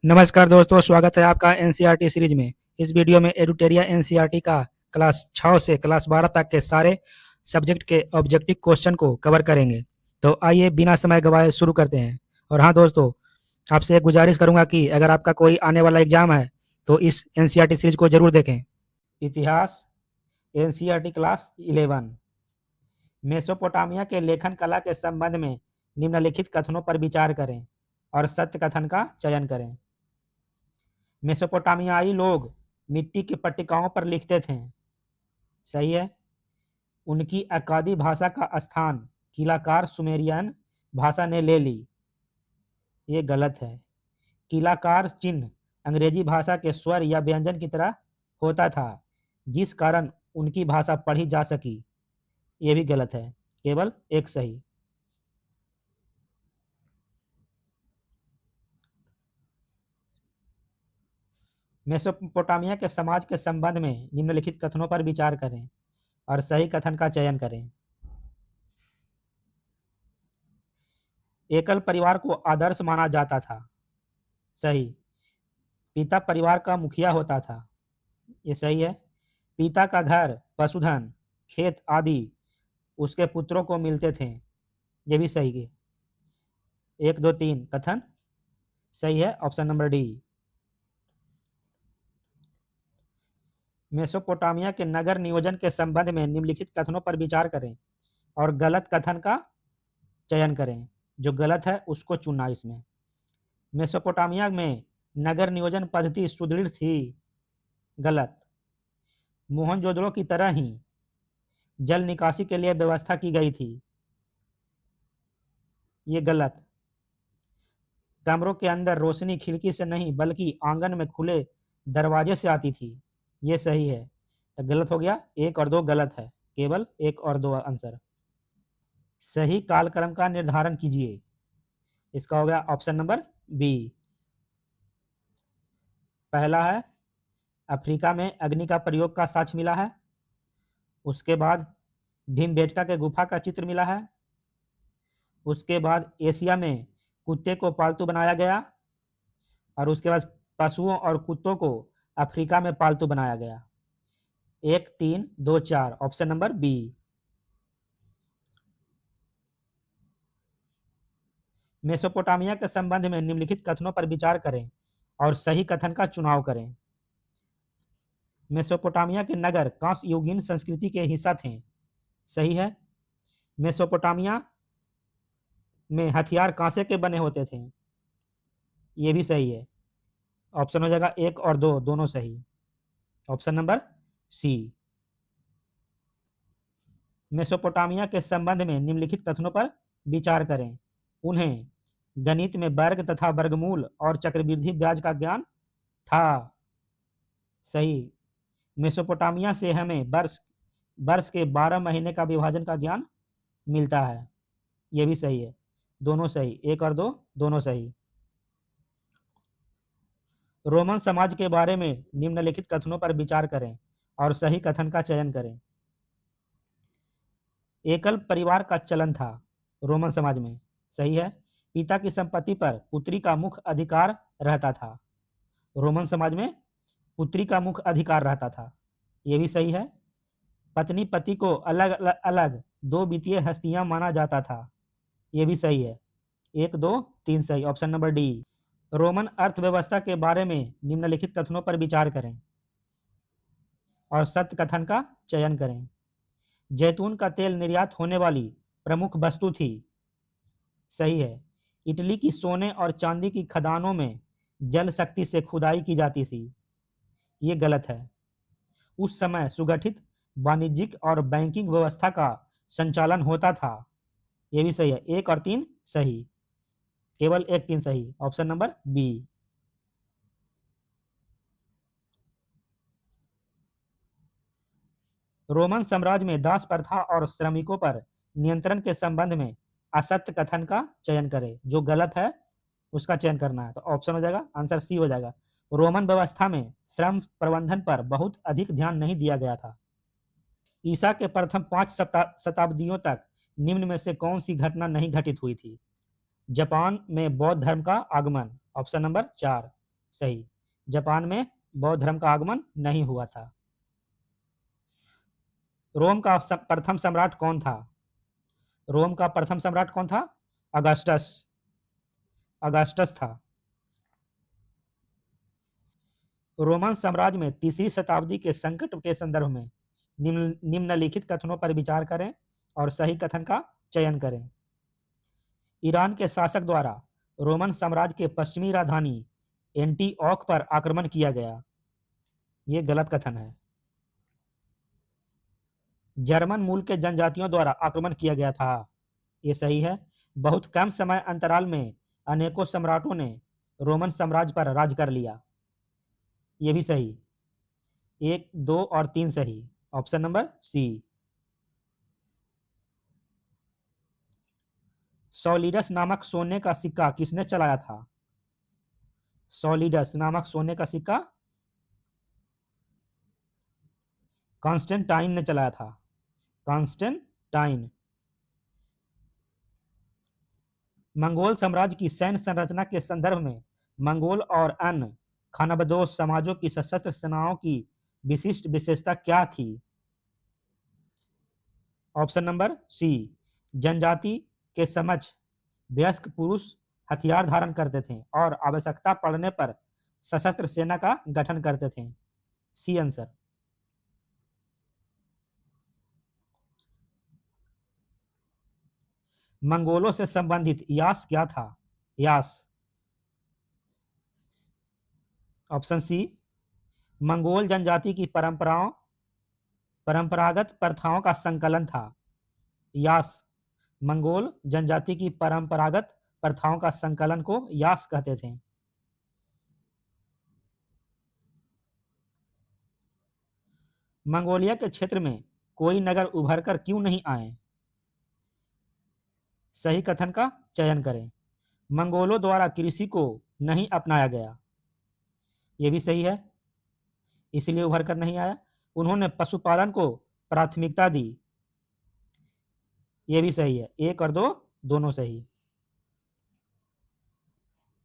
नमस्कार दोस्तों, स्वागत है आपका एनसीईआरटी सीरीज में। इस वीडियो में एडुटेरिया एनसीईआरटी का क्लास 6 से क्लास 12 तक के सारे सब्जेक्ट के ऑब्जेक्टिव क्वेश्चन को कवर करेंगे। तो आइए बिना समय गवाए शुरू करते हैं। और हाँ दोस्तों, आपसे एक गुजारिश करूंगा कि अगर आपका कोई आने वाला एग्जाम है तो इस एनसीईआरटी सीरीज को जरूर देखें। इतिहास एनसीईआरटी क्लास 11 मेसोपोटामिया के लेखन कला के संबंध में निम्नलिखित कथनों पर विचार करें और सत्य कथन का चयन करें। मेसोपोटामियाई लोग मिट्टी की पट्टिकाओं पर लिखते थे। सही है। उनकी अक्कादी भाषा का स्थान कीलाकार सुमेरियन भाषा ने ले ली। ये गलत है। कीलाकार चिन्ह अंग्रेजी भाषा के स्वर या व्यंजन की तरह होता था, जिस कारण उनकी भाषा पढ़ी जा सकी। ये भी गलत है। केवल एक सही। मेसोपोटामिया के समाज के संबंध में निम्नलिखित कथनों पर विचार करें और सही कथन का चयन करें। एकल परिवार को आदर्श माना जाता था। सही। पिता परिवार का मुखिया होता था। ये सही है। पिता का घर, पशुधन, खेत आदि उसके पुत्रों को मिलते थे। ये भी सही है। 1, 2, 3 कथन सही है। Option number D. मेसोपोटामिया के नगर नियोजन के संबंध में निम्नलिखित कथनों पर विचार करें और गलत कथन का चयन करें। जो गलत है उसको चुनना। इसमें मेसोपोटामिया में नगर नियोजन पद्धति सुदृढ़ थी। गलत। मोहनजोदड़ो की तरह ही जल निकासी के लिए व्यवस्था की गई थी। ये गलत। कमरों के अंदर रोशनी खिड़की से नहीं बल्कि आंगन में खुले दरवाजे से आती थी। ये सही है। तो गलत हो गया। 1 और 2 गलत है। केवल 1 और 2 आंसर। सही कालक्रम का निर्धारण कीजिए। इसका हो गया ऑप्शन नंबर बी। पहला है अफ्रीका में अग्नि का प्रयोग का साक्ष्य मिला है। उसके बाद भीमबेटका के गुफा का चित्र मिला है। उसके बाद एशिया में कुत्ते को पालतू बनाया गया और उसके बाद पशुओं और कुत्तों को अफ्रीका में पालतू बनाया गया। 1, 3, 2, 4 ऑप्शन नंबर बी। मेसोपोटामिया के संबंध में निम्नलिखित कथनों पर विचार करें और सही कथन का चुनाव करें। मेसोपोटामिया के नगर कांस्य युगीन संस्कृति के हिस्सा थे। सही है। मेसोपोटामिया में हथियार कांसे के बने होते थे। ये भी सही है। ऑप्शन हो जाएगा 1 और 2 दोनों सही। ऑप्शन नंबर सी। मेसोपोटामिया के संबंध में निम्नलिखित कथनों पर विचार करें। उन्हें गणित में वर्ग तथा वर्गमूल और चक्रवृद्धि ब्याज का ज्ञान था। सही। मेसोपोटामिया से हमें वर्ष वर्ष के 12 महीने का विभाजन का ज्ञान मिलता है। यह भी सही है। दोनों सही। 1 और 2 दोनों सही। रोमन समाज के बारे में निम्नलिखित कथनों पर विचार करें और सही कथन का चयन करें। एकल परिवार का चलन था रोमन समाज में। सही है। पिता की संपत्ति पर पुत्री का मुख्य अधिकार रहता था। रोमन समाज में पुत्री का मुख्य अधिकार रहता था। यह भी सही है। पत्नी पति को अलग अलग अलग 2 वित्तीय हस्तियां माना जाता था। यह भी सही है। 1, 2, 3 सही। Option number D. रोमन अर्थव्यवस्था के बारे में निम्नलिखित कथनों पर विचार करें और सत्य कथन का चयन करें। जैतून का तेल निर्यात होने वाली प्रमुख वस्तु थी। सही है। इटली की सोने और चांदी की खदानों में जल शक्ति से खुदाई की जाती थी। ये गलत है। उस समय सुगठित वाणिज्यिक और बैंकिंग व्यवस्था का संचालन होता था। यह भी सही है। 1 और 3 सही। केवल 1, 3 सही। Option number B. रोमन साम्राज्य में दास प्रथा और श्रमिकों पर नियंत्रण के संबंध में असत्य कथन का चयन करें। जो गलत है उसका चयन करना है। तो ऑप्शन हो जाएगा आंसर सी हो जाएगा। रोमन व्यवस्था में श्रम प्रबंधन पर बहुत अधिक ध्यान नहीं दिया गया था। ईसा के प्रथम 5 शताब्दियों तक निम्न में से कौन सी घटना नहीं घटित हुई थी। जापान में बौद्ध धर्म का आगमन। Option number 4। सही। जापान में बौद्ध धर्म का आगमन नहीं हुआ था। रोम का प्रथम सम्राट कौन था? रोम का प्रथम सम्राट कौन था? अगस्टस। अगस्टस था। रोमन साम्राज्य में तीसरी शताब्दी के संकट के संदर्भ में निम्नलिखित कथनों पर विचार करें और सही कथन का चयन करें। ईरान के शासक द्वारा रोमन साम्राज्य के पश्चिमी राजधानी एंटीओक पर आक्रमण किया गया। यह गलत कथन है। जर्मन मूल के जनजातियों द्वारा आक्रमण किया गया था। यह सही है। बहुत कम समय अंतराल में अनेकों सम्राटों ने रोमन साम्राज्य पर राज कर लिया। यह भी सही। 1, 2 और 3 सही। ऑप्शन नंबर सी। सॉलिडस नामक सोने का सिक्का किसने चलाया था? सॉलिडस नामक सोने का सिक्का कॉन्स्टेंटाइन ने चलाया था। कॉन्स्टेंटाइन। मंगोल साम्राज्य की सैन्य संरचना के संदर्भ में मंगोल और अन्य खानाबदोश समाजों की सशस्त्र सेनाओं की विशिष्ट विशेषता क्या थी? Option number C. जनजाति के समक्ष वयस्क पुरुष हथियार धारण करते थे और आवश्यकता पड़ने पर सशस्त्र सेना का गठन करते थे। C answer. मंगोलों से संबंधित यास क्या था? यास। Option C. मंगोल जनजाति की परंपरागत प्रथाओं का संकलन था। यास। मंगोल जनजाति की परंपरागत प्रथाओं का संकलन को यास कहते थे। मंगोलिया के क्षेत्र में कोई नगर उभर कर क्यों नहीं आए? सही कथन का चयन करें। मंगोलों द्वारा कृषि को नहीं अपनाया गया। यह भी सही है, इसलिए उभर कर नहीं आया। उन्होंने पशुपालन को प्राथमिकता दी। यह भी सही है। 1 और 2 दोनों सही।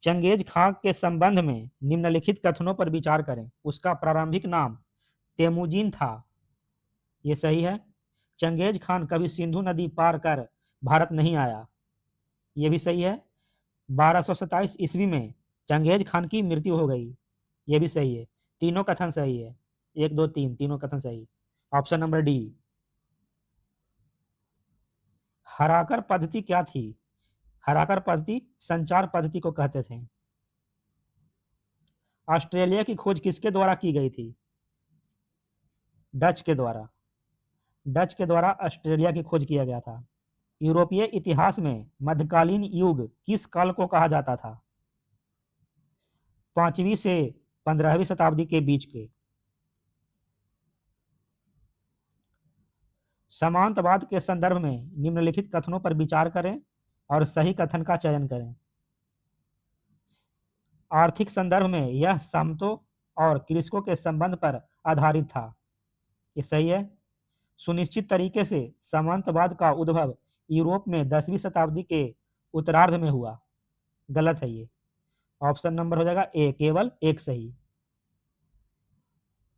चंगेज खां के संबंध में निम्नलिखित कथनों पर विचार करें। उसका प्रारंभिक नाम तेमुजिन था। यह सही है। चंगेज खान कभी सिंधु नदी पार कर भारत नहीं आया। यह भी सही है। 1227 ईस्वी में चंगेज खान की मृत्यु हो गई। यह भी सही है। तीनों कथन सही है। 1, 2, 3 तीनों कथन सही। Option number D. हराकर पद्धति क्या थी? हराकर पद्धति संचार पद्धति को कहते थे। ऑस्ट्रेलिया की खोज किसके द्वारा की गई थी? डच के द्वारा। डच के द्वारा ऑस्ट्रेलिया की खोज किया गया था। यूरोपीय इतिहास में मध्यकालीन युग किस काल को कहा जाता था? 5वीं से 15वीं शताब्दी के बीच के। सामंतवाद के संदर्भ में निम्नलिखित कथनों पर विचार करें और सही कथन का चयन करें। आर्थिक संदर्भ में यह सामंतों और कृषकों के संबंध पर आधारित था। ये सही है। सुनिश्चित तरीके से सामंतवाद का उद्भव यूरोप में 10वीं शताब्दी के उत्तरार्ध में हुआ। गलत है ये। ऑप्शन नंबर हो जाएगा ए, केवल एक सही।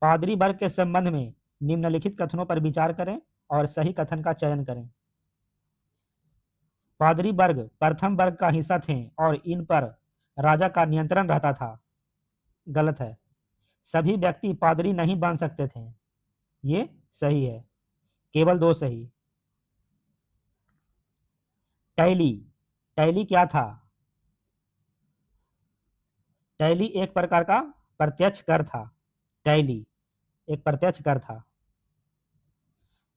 पादरी वर्ग के संबंध में निम्नलिखित कथनों पर विचार करें और सही कथन का चयन करें। पादरी वर्ग प्रथम वर्ग का हिस्सा थे और इन पर राजा का नियंत्रण रहता था। गलत है। सभी व्यक्ति पादरी नहीं बन सकते थे। ये सही है। केवल 2 सही। टैली। टैली क्या था? टैली एक प्रकार का प्रत्यक्ष कर था। टैली एक प्रत्यक्ष कर था।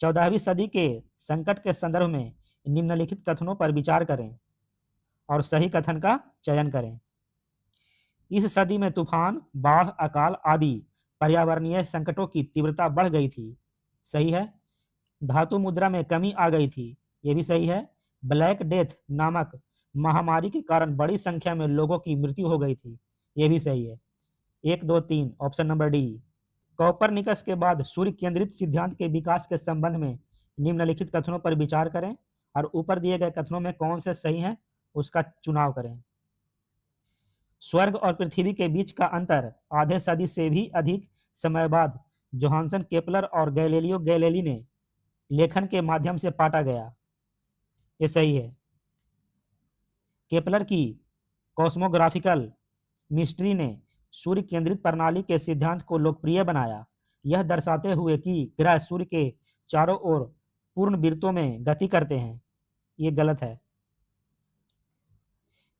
14वीं सदी के संकट के संदर्भ में निम्नलिखित कथनों पर विचार करें और सही कथन का चयन करें। इस सदी में तूफान, बाढ़, अकाल आदि पर्यावरणीय संकटों की तीव्रता बढ़ गई थी। सही है। धातु मुद्रा में कमी आ गई थी। यह भी सही है। ब्लैक डेथ नामक महामारी के कारण बड़ी संख्या में लोगों की मृत्यु हो गई थी। यह भी सही है। 1, 2, 3 ऑप्शन नंबर डी। कॉपरनिकस के बाद सूर्य केंद्रित सिद्धांत के विकास के संबंध में निम्नलिखित कथनों पर विचार करें और ऊपर दिए गए कथनों में कौन से सही हैं उसका चुनाव करें। स्वर्ग और पृथ्वी के बीच का अंतर आधे सदी से भी अधिक समय बाद जोहानसन केपलर और गैलीलियो गैलीली ने लेखन के माध्यम से पाटा गया। ये सही है। केपलर की कॉस्मोग्राफिकल मिस्ट्री ने सूर्य केंद्रित प्रणाली के सिद्धांत को लोकप्रिय बनाया, यह दर्शाते हुए कि ग्रह सूर्य के चारों ओर पूर्ण वृत्तों में गति करते हैं। ये गलत है।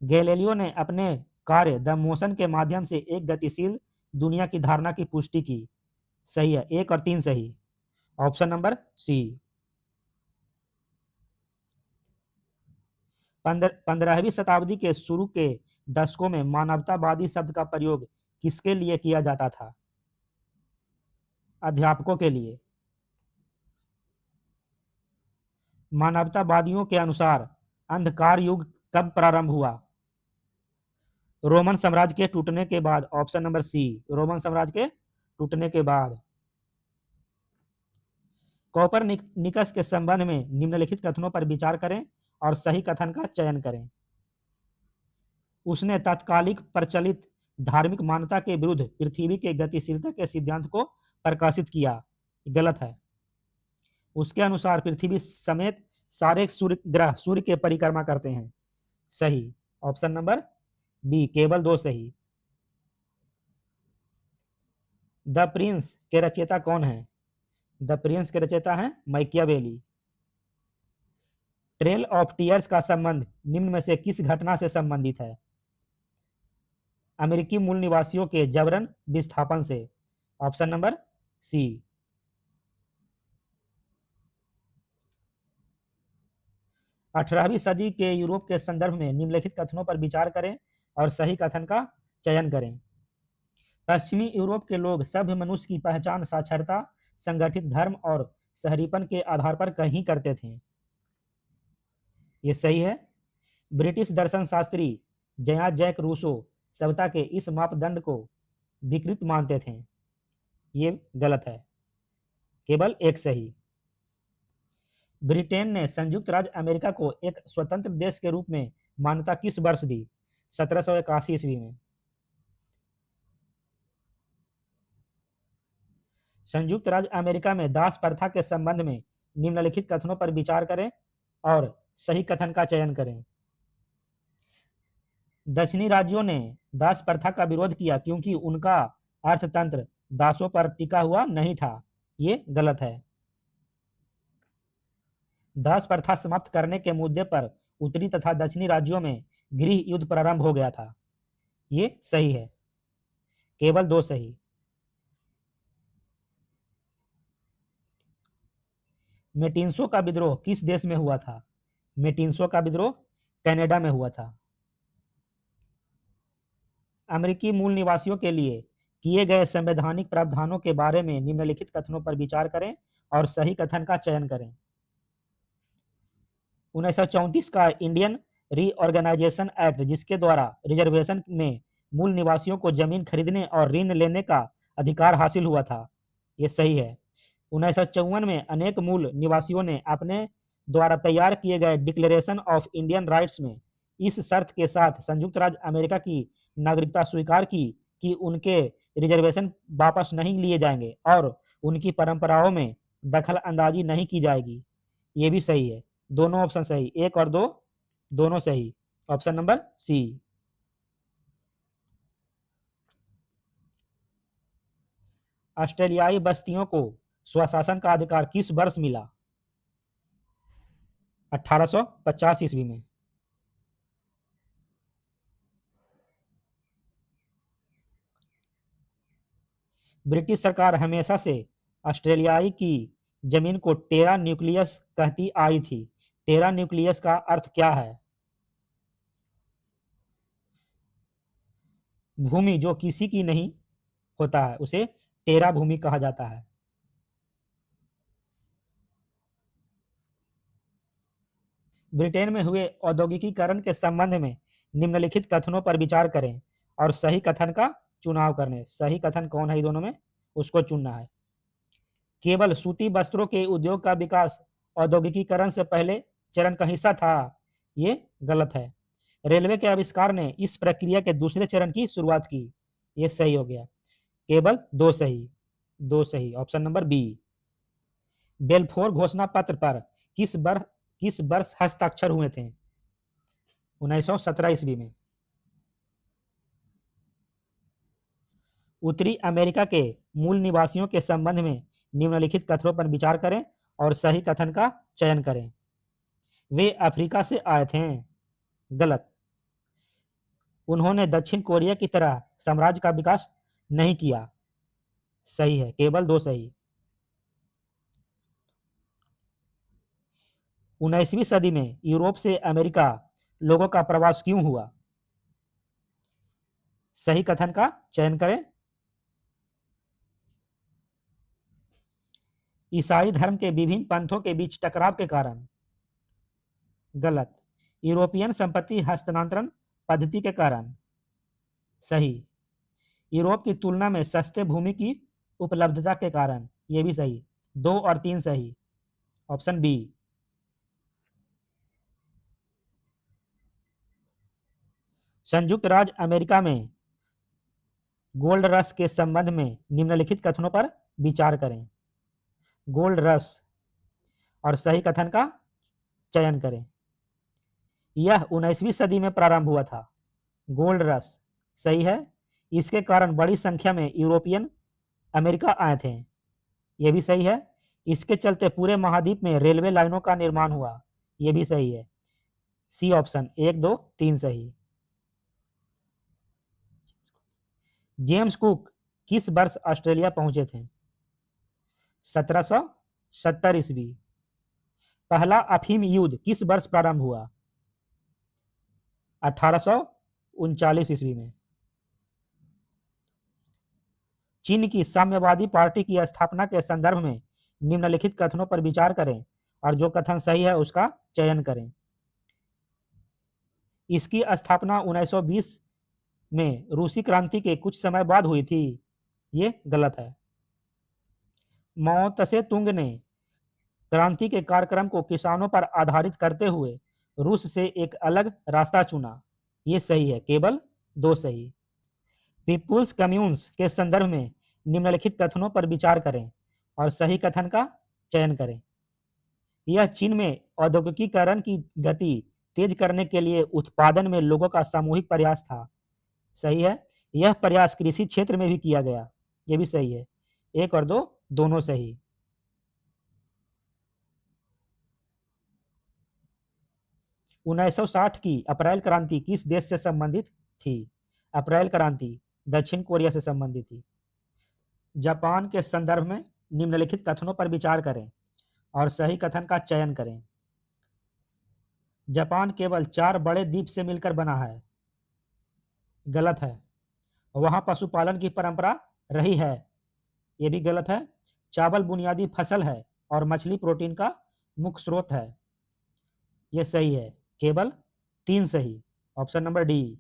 गैलीलियो ने अपने कार्य द मोशन के माध्यम से एक गतिशील दुनिया की धारणा की पुष्टि की। सही है, 1 और 3 सही। ऑप्शन नंबर सी। 15वीं शताब्दी के शुरू के दशकों में मानवतावादी शब्द का प्रयोग किसके लिए किया जाता था? अध्यापकों के लिए। मानवतावादियों के अनुसार अंधकार युग कब प्रारंभ हुआ? रोमन साम्राज्य के टूटने के बाद। ऑप्शन नंबर सी, रोमन साम्राज्य के टूटने के बाद। कोपरनिकस के संबंध में निम्नलिखित कथनों पर विचार करें और सही कथन का चयन करें। उसने तत्कालिक प्रचलित धार्मिक मान्यता के विरुद्ध पृथ्वी के गतिशीलता के सिद्धांत को प्रकाशित किया। गलत है। उसके अनुसार पृथ्वी समेत सारे सूर्य ग्रह सूर्य के परिक्रमा करते हैं। सही। ऑप्शन नंबर बी, केवल 2 सही। द प्रिंस के रचयिता कौन है? द प्रिंस के रचयिता हैं मैकियावेली। ट्रेल ऑफ टीयर्स का संबंध निम्न में से किस घटना से संबंधित है? अमेरिकी मूल निवासियों के जबरन विस्थापन से। ऑप्शन नंबर सी। 18वीं सदी के यूरोप के संदर्भ में निम्नलिखित कथनों पर विचार करें और सही कथन का चयन करें। पश्चिमी यूरोप के लोग सभ्य मनुष्य की पहचान साक्षरता, संगठित धर्म और शहरीपन के आधार पर कहीं करते थे। ये सही है। ब्रिटिश दर्शन शास्त्री जयां जैक रूसो सभ्यता के इस मापदंड को विकृत मानते थे। ये गलत है। केवल 1 सही। ब्रिटेन ने संयुक्त राज्य अमेरिका को एक स्वतंत्र देश के रूप में मान्यता किस वर्ष दी? 1781 ईस्वी में। संयुक्त राज्य अमेरिका में दास प्रथा के संबंध में निम्नलिखित कथनों पर विचार करें और सही कथन का चयन करें। दक्षिणी राज्यों ने दास प्रथा का विरोध किया क्योंकि उनका अर्थतंत्र दासों पर टिका हुआ नहीं था। ये गलत है। दास प्रथा समाप्त करने के मुद्दे पर उत्तरी तथा दक्षिणी राज्यों में गृह युद्ध प्रारंभ हो गया था। ये सही है। केवल 2 सही। मेटिंसो का विद्रोह किस देश में हुआ था? मेटिंसो का विद्रोह कनाडा में हुआ था। अमेरिकी मूल निवासियों के लिए किए गए संवैधानिक प्रावधानों के बारे में निम्नलिखित कथनों पर विचार करें और सही कथन का चयन करें। 1934 का इंडियन रीऑर्गेनाइजेशन एक्ट, जिसके द्वारा रिजर्वेशन में मूल निवासियों को जमीन खरीदने और ऋण लेने का अधिकार हासिल हुआ था। ये सही है। 1954 में अनेक मूल निवासियों ने अपने द्वारा तैयार किए गए डिक्लेरेशन ऑफ इंडियन राइट्स में इस शर्त के साथ संयुक्त राज्य अमेरिका की नागरिकता स्वीकार की कि उनके रिजर्वेशन वापस नहीं लिए जाएंगे और उनकी परंपराओं में दखल अंदाजी नहीं की जाएगी। ये भी सही है। दोनों ऑप्शन सही, 1 और 2 दोनों सही। Option number C. ऑस्ट्रेलियाई बस्तियों को स्वशासन का अधिकार किस वर्ष मिला? 1850 ईस्वी में। ब्रिटिश सरकार हमेशा से ऑस्ट्रेलियाई की जमीन को टेरा न्यूक्लियस कहती आई थी। टेरा न्यूक्लियस का अर्थ क्या है? भूमि जो किसी की नहीं होता है उसे टेरा भूमि कहा जाता है। ब्रिटेन में हुए औद्योगिकीकरण के संबंध में निम्नलिखित कथनों पर विचार करें और सही कथन का चुनाव करने। सही कथन कौन है दोनों में, उसको चुनना है। केवल सूती वस्त्रों के उद्योग का विकास औद्योगिकीकरण से पहले चरण का हिस्सा था। ये गलत है। रेलवे के आविष्कार ने इस प्रक्रिया के दूसरे चरण की शुरुआत की। ये सही हो गया। केवल दो सही। Option number B. बेल्फोर घोषणा पत्र पर किस वर्ष हस्ताक्षर हुए थे? 1917 ईस्वी में। उत्तरी अमेरिका के मूल निवासियों के संबंध में निम्नलिखित कथनों पर विचार करें और सही कथन का चयन करें। वे अफ्रीका से आए थे। गलत। उन्होंने दक्षिण कोरिया की तरह साम्राज्य का विकास नहीं किया। सही है। केवल दो सही। 19वीं सदी में यूरोप से अमेरिका लोगों का प्रवास क्यों हुआ? सही कथन का चयन करें। ईसाई धर्म के विभिन्न पंथों के बीच टकराव के कारण। गलत। यूरोपियन संपत्ति हस्तांतरण पद्धति के कारण। सही। यूरोप की तुलना में सस्ते भूमि की उपलब्धता के कारण। यह भी सही। 2 और 3 सही। Option B. संयुक्त राज्य अमेरिका में गोल्ड रश के संबंध में निम्नलिखित कथनों पर विचार करें। गोल्ड रश और सही कथन का चयन करें। यह 19वीं सदी में प्रारंभ हुआ था। गोल्ड रश सही है। इसके कारण बड़ी संख्या में यूरोपियन अमेरिका आए थे। यह भी सही है। इसके चलते पूरे महाद्वीप में रेलवे लाइनों का निर्माण हुआ। यह भी सही है। सी ऑप्शन 1, 2, 3 सही। जेम्स कुक किस वर्ष ऑस्ट्रेलिया पहुंचे थे? 1770 ईस्वी। पहला अफीम युद्ध किस वर्ष प्रारंभ हुआ? 1839 ईस्वी में। चीन की साम्यवादी पार्टी की स्थापना के संदर्भ में निम्नलिखित कथनों पर विचार करें और जो कथन सही है उसका चयन करें। इसकी स्थापना 1920 में रूसी क्रांति के कुछ समय बाद हुई थी। ये गलत है। माओ त्से तुंग ने क्रांति के कार्यक्रम को किसानों पर आधारित करते हुए रूस से एक अलग रास्ता चुना। ये सही है। केवल 2 सही। पीपुल्स कम्यून्स के संदर्भ में निम्नलिखित कथनों पर विचार करें और सही कथन का चयन करें। यह चीन में औद्योगिकीकरण की गति तेज करने के लिए उत्पादन में लोगों का सामूहिक प्रयास था। सही है। यह प्रयास कृषि क्षेत्र में भी किया गया। यह भी सही है। 1 और 2 दोनों सही। 1960 की अप्रैल क्रांति किस देश से संबंधित थी? अप्रैल क्रांति दक्षिण कोरिया से संबंधित थी। जापान के संदर्भ में निम्नलिखित कथनों पर विचार करें और सही कथन का चयन करें। जापान केवल 4 बड़े द्वीप से मिलकर बना है। गलत है। वहां पशुपालन की परंपरा रही है। यह भी गलत है। चावल बुनियादी फसल है और मछली प्रोटीन का मुख्य स्रोत है। यह सही है। केवल 3 सही। Option number D.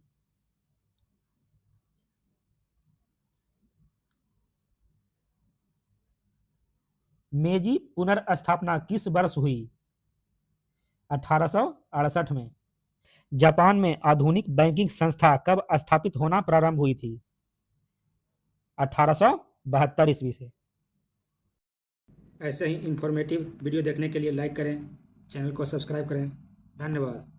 मेजी पुनर्स्थापना किस वर्ष हुई? 1868 में। जापान में आधुनिक बैंकिंग संस्था कब स्थापित होना प्रारंभ हुई थी? 1872 ईस्वी से। ऐसे ही इंफॉर्मेटिव वीडियो देखने के लिए लाइक करें, चैनल को सब्सक्राइब करें। धन्यवाद।